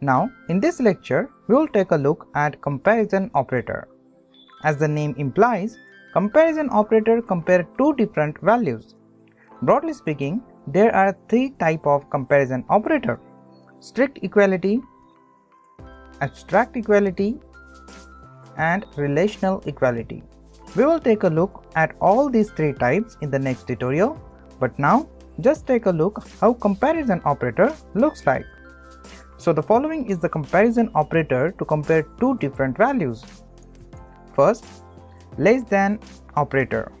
Now, in this lecture, we will take a look at comparison operator. As the name implies, comparison operator compare two different values. Broadly speaking, there are three types of comparison operator: strict equality, abstract equality, and relational equality. We will take a look at all these three types in the next tutorial, but now just take a look how comparison operator looks like. So the following is the comparison operator to compare two different values. First, less than operator.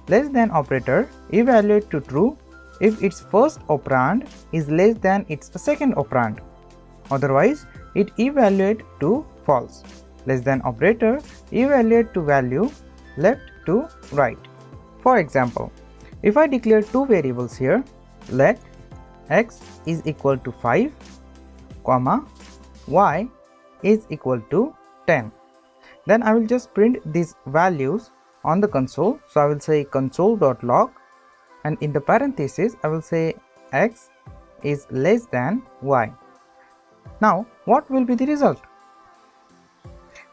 Less than operator evaluate to true if its first operand is less than its second operand. Otherwise, it evaluate to false. Less than operator evaluate to value left to right. For example, if I declare two variables here, let x is equal to 5, comma y is equal to 10. Then I will just print these values on the console. So I will say console.log, and in the parenthesis I will say x is less than y. Now what will be the result?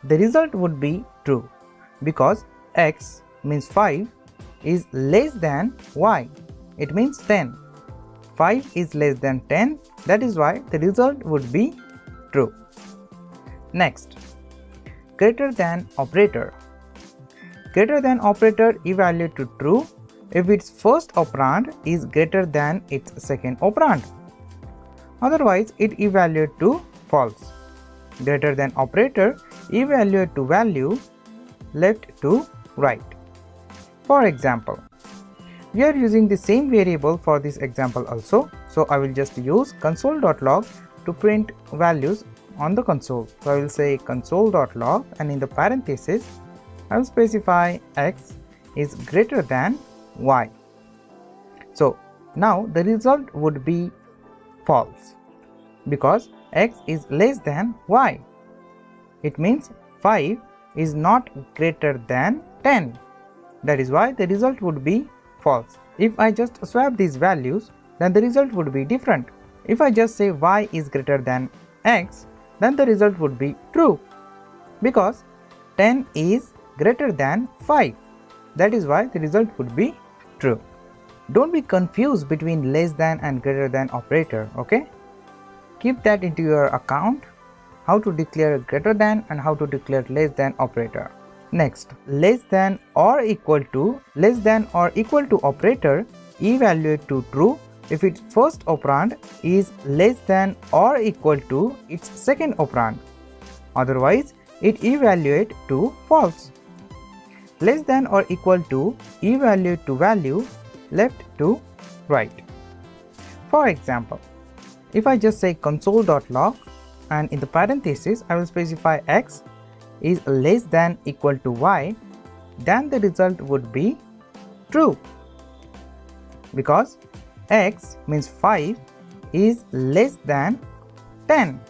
The result would be true because x means 5 is less than y. It means 10. 5 is less than 10, that is why the result would be true. Next, greater than operator. Greater than operator evaluate to true if its first operand is greater than its second operand. Otherwise, it evaluate to false. Greater than operator evaluate to value left to right. For example, we are using the same variable for this example also. So I will just use console.log to print values on the console. So I will say console.log, and in the parenthesis I will specify x is greater than y. So now the result would be false because x is less than y. It means 5 is not greater than 10. That is why the result would be false. If I just swap these values, then the result would be different. If I just say y is greater than x, then the result would be true because 10 is greater than 5. That is why the result would be true. Don't be confused between less than and greater than operator, okay? Keep that into your account, how to declare greater than and how to declare less than operator. Next, less than or equal to. Less than or equal to operator evaluate to true if its first operand is less than or equal to its second operand. Otherwise, it evaluate to false. Less than or equal to evaluate to value left to right. For example, if I just say console.log, and in the parenthesis I will specify x is less than equal to y, then the result would be true because x means 5 is less than 10.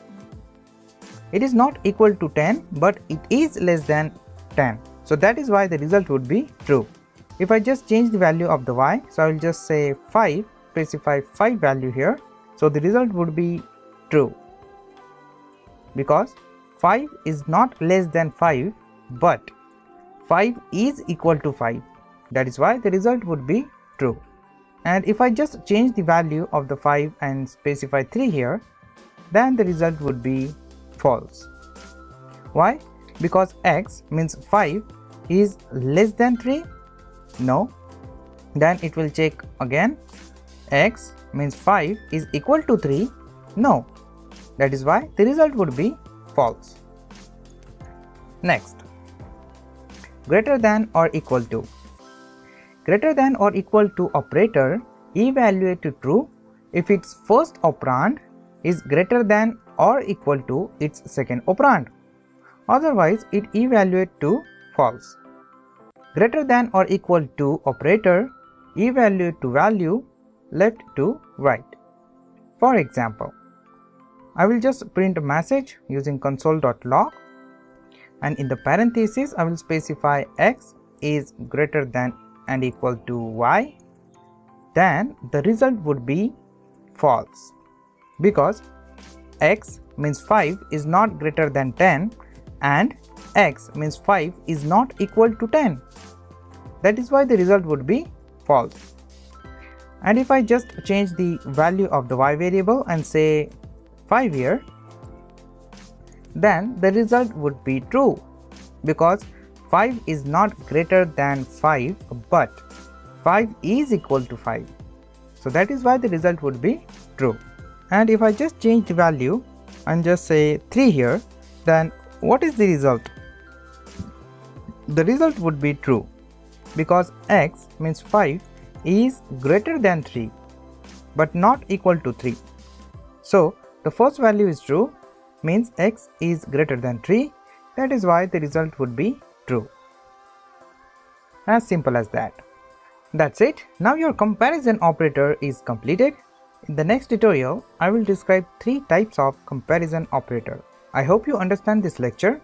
It is not equal to 10, but it is less than 10. So that is why the result would be true. If I just change the value of the y, so I will just say 5, specify 5 value here. So the result would be true because 5 is not less than 5, but 5 is equal to 5. That is why the result would be true. And if I just change the value of the 5 and specify 3 here, then the result would be false. Why? Because x means 5 is less than 3? No. Then it will check again. X means 5 is equal to 3? No. That is why the result would be false. Next, greater than or equal to. Greater than or equal to operator evaluate to true if its first operand is greater than or equal to its second operand. Otherwise, it evaluate to false. Greater than or equal to operator evaluate to value left to right. For example, I will just print a message using console.log, and in the parenthesis I will specify x is greater than and equal to y. Then the result would be false because x means 5 is not greater than 10 and x means 5 is not equal to 10. That is why the result would be false. And if I just change the value of the y variable and say 5 here, then the result would be true, because 5 is not greater than 5 but 5 is equal to 5. So that is why the result would be true. And if I just change the value and just say 3 here, then what is the result? The result would be true, because x means 5 is greater than 3 but not equal to 3. So the first value is true, means x is greater than 3. That is why the result would be true. As simple as that. That's it. Now your comparison operator is completed. In the next tutorial, I will describe 3 types of comparison operator. I hope you understand this lecture.